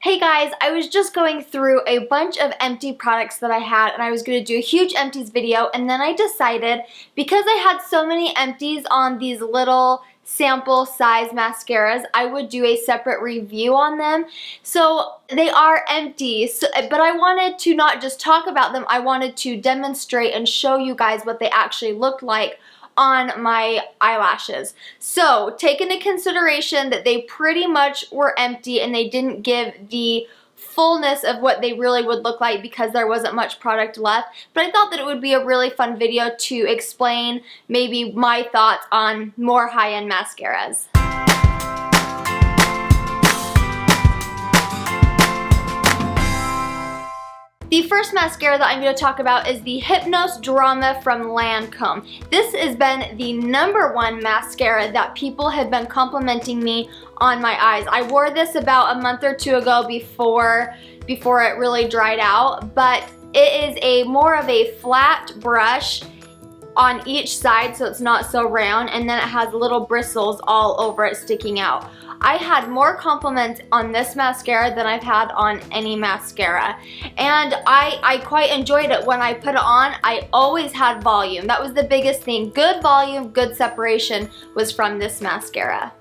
Hey guys, I was just going through a bunch of empty products that I had and I was going to do a huge empties video, and then I decided because I had so many empties on these little sample size mascaras, I would do a separate review on them. So they are empty, but I wanted to not just talk about them, I wanted to demonstrate and show you guys what they actually look like on my eyelashes. So take into consideration that they pretty much were empty and they didn't give the fullness of what they really would look like because there wasn't much product left, but I thought that it would be a really fun video to explain maybe my thoughts on more high-end mascaras. The first mascara that I'm going to talk about is the Hypnose Drama from Lancome. This has been the #1 mascara that people have been complimenting me on my eyes. I wore this about a month or two ago before it really dried out, but it is more of a flat brush on each side, so it's not so round, and then it has little bristles all over it sticking out. I had more compliments on this mascara than I've had on any mascara, and I quite enjoyed it. When I put it on, I always had volume. That was the biggest thing. Good volume, good separation was from this mascara.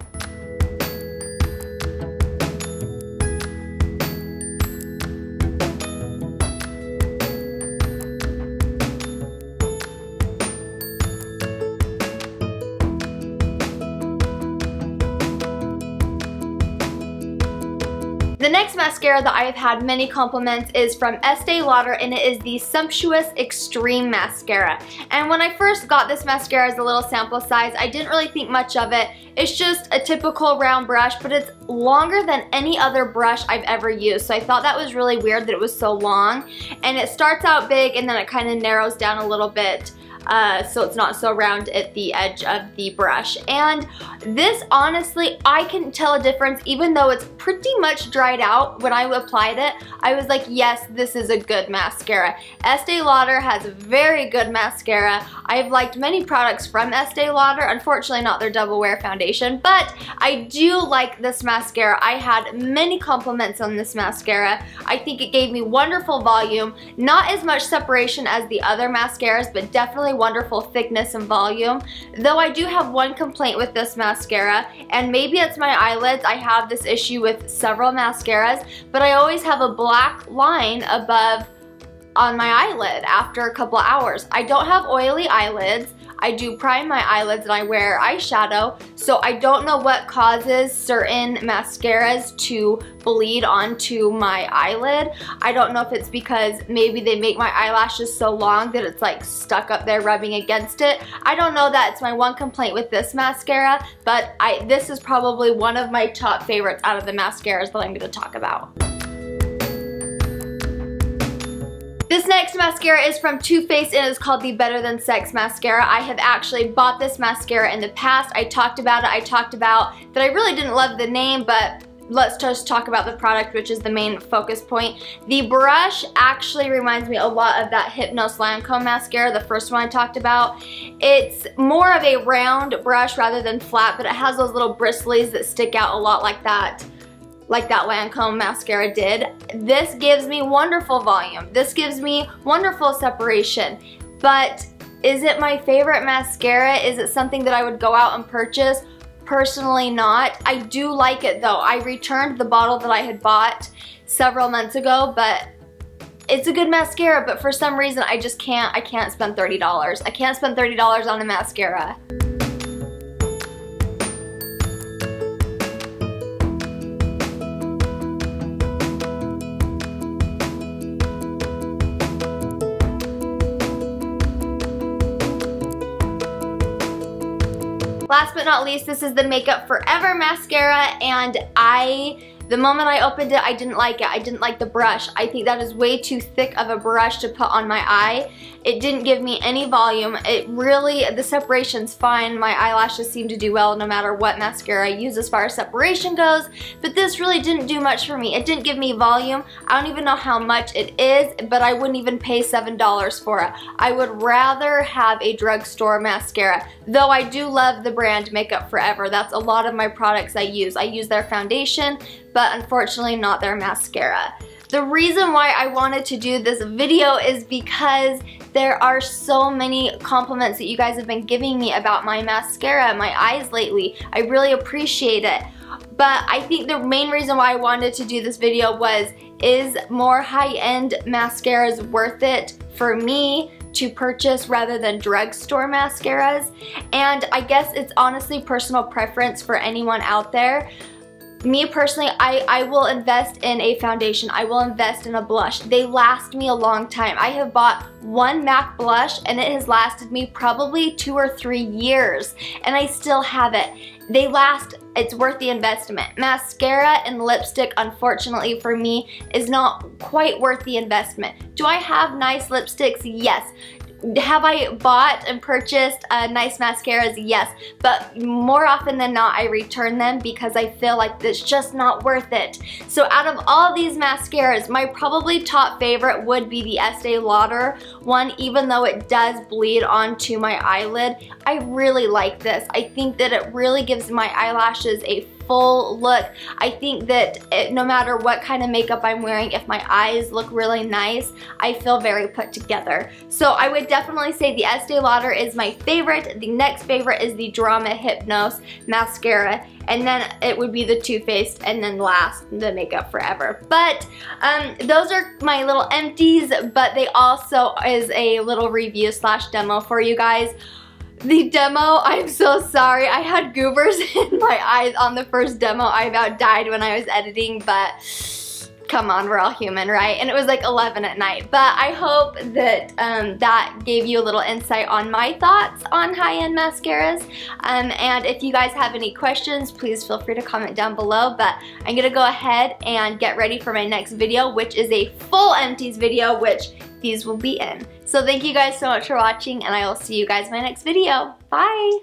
The next mascara that I have had many compliments is from Estee Lauder, and it is the Sumptuous Extreme Mascara. And when I first got this mascara as a little sample size, I didn't really think much of it. It's just a typical round brush, but it's longer than any other brush I've ever used. So I thought that was really weird that it was so long. And it starts out big and then it kind of narrows down a little bit. So it's not so round at the edge of the brush. And this, honestly, I can tell a difference even though it's pretty much dried out. When I applied it, I was like, yes, this is a good mascara. Estee Lauder has very good mascara. I've liked many products from Estee Lauder, unfortunately not their Double Wear foundation, but I do like this mascara. I had many compliments on this mascara. I think it gave me wonderful volume, not as much separation as the other mascaras, but definitely wonderful thickness and volume. Though I do have one complaint with this mascara, and maybe it's my eyelids. I have this issue with several mascaras, but I always have a black line above on my eyelid after a couple hours. I don't have oily eyelids. I do prime my eyelids and I wear eyeshadow, so I don't know what causes certain mascaras to bleed onto my eyelid. I don't know if it's because maybe they make my eyelashes so long that it's like stuck up there rubbing against it. I don't know. That's my one complaint with this mascara, but this is probably one of my top favorites out of the mascaras that I'm going to talk about. This next mascara is from Too Faced and it's called the Better Than Sex Mascara. I have actually bought this mascara in the past. I talked about it. I talked about that I really didn't love the name, but let's just talk about the product, which is the main focus point. The brush actually reminds me a lot of that Hypnose Lancome mascara, the first one I talked about. It's more of a round brush rather than flat, but it has those little bristles that stick out a lot like that Lancome mascara did. This gives me wonderful volume. This gives me wonderful separation. But is it my favorite mascara? Is it something that I would go out and purchase? Personally not. I do like it though. I returned the bottle that I had bought several months ago, but it's a good mascara, but for some reason I just can't spend $30. I can't spend $30 on a mascara. Last but not least, this is the Makeup Forever mascara, and the moment I opened it, I didn't like it. I didn't like the brush. I think that is way too thick of a brush to put on my eye. It didn't give me any volume. The separation's fine. My eyelashes seem to do well no matter what mascara I use as far as separation goes, but this really didn't do much for me. It didn't give me volume. I don't even know how much it is, but I wouldn't even pay $7 for it. I would rather have a drugstore mascara, though I do love the brand Makeup Forever. That's a lot of my products I use. I use their foundation, but unfortunately not their mascara. The reason why I wanted to do this video is because there are so many compliments that you guys have been giving me about my mascara, my eyes lately. I really appreciate it. But I think the main reason why I wanted to do this video was, is more high-end mascaras worth it for me to purchase rather than drugstore mascaras? And I guess it's honestly personal preference for anyone out there. Me personally, I will invest in a foundation. I will invest in a blush. They last me a long time. I have bought one MAC blush and it has lasted me probably 2 or 3 years and I still have it. They last, it's worth the investment. Mascara and lipstick, unfortunately for me, is not quite worth the investment. Do I have nice lipsticks? Yes. Have I bought and purchased nice mascaras? Yes, but more often than not I return them because I feel like it's just not worth it. So out of all these mascaras, my probably top favorite would be the Estee Lauder one, even though it does bleed onto my eyelid. I really like this. I think that it really gives my eyelashes a full look. I think that no matter what kind of makeup I'm wearing, if my eyes look really nice, I feel very put together. So I would definitely say the Estee Lauder is my favorite. The next favorite is the Drama Hypnose mascara, and then it would be the Too Faced, and then last, the Makeup Forever. But those are my little empties, but they also is a little review slash demo for you guys. The demo, I'm so sorry. I had goobers in my eyes on the first demo. I about died when I was editing, but come on, we're all human, right? And it was like 11 at night. But I hope that that gave you a little insight on my thoughts on high-end mascaras. And if you guys have any questions, please feel free to comment down below. But I'm gonna go ahead and get ready for my next video, which is a full empties video, which these will be in. So thank you guys so much for watching, and I will see you guys in my next video. Bye!